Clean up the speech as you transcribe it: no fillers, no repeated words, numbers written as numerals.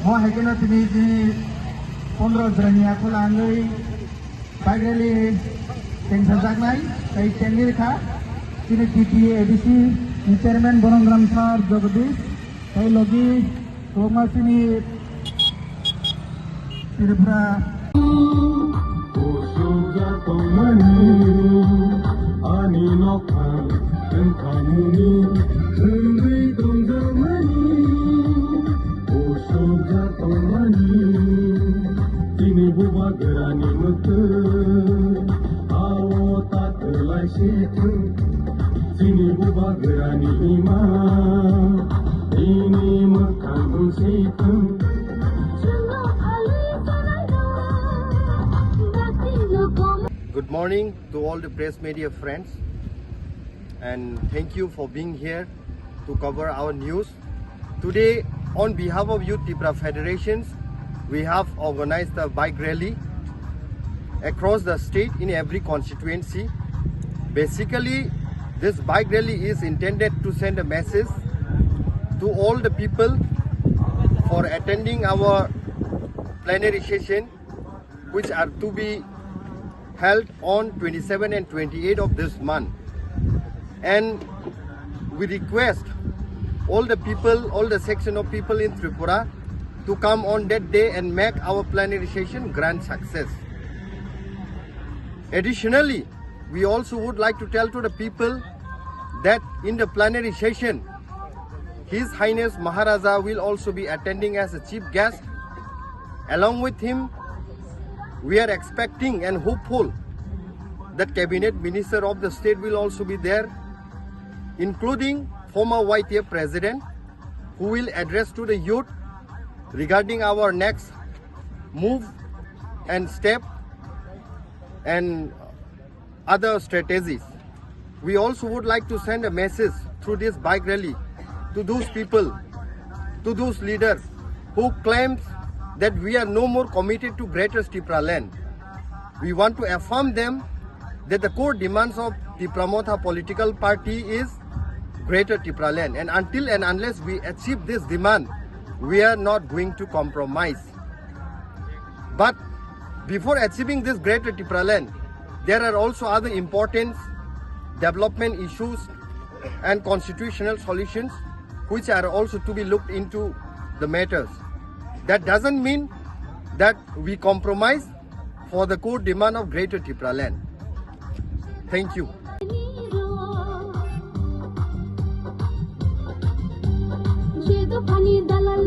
Mo haikeno tini 15 jani aku langai bike rally tengsajaknai kai tengir kha tini TTA ADC chairman Bononggram sir Jagadish kai logi toma tini Tripura Good morning to all the press media friends, and thank you for being here to cover our news. Today, on behalf of Youth Tripura Federations, we have organized a bike rally across the state in every constituency. Basically, this bike rally is intended to send a message to all the people for attending our plenary session, which are to be held on 27 and 28 of this month. And we request all the people, all the section of people in Tripura to come on that day and make our plenary session grand success. Additionally, we also would like to tell to the people that in the plenary session, His Highness Maharaja will also be attending as a chief guest. Along with him, we are expecting and hopeful that cabinet minister of the state will also be there, including former YTF president, who will address to the youth regarding our next move and step and other strategies. We also would like to send a message through this bike rally to those people, to those leaders who claim that we are no more committed to Greater Tripura land. We want to affirm them that the core demands of the Pramotha political party is Greater Tripura land, and until and unless we achieve this demand, we are not going to compromise. But before achieving this Greater Tripura land, there are also other important development issues and constitutional solutions which are also to be looked into the matters. That doesn't mean that we compromise for the core demand of Greater Tripura land. Thank you. যে দোকানি দালাল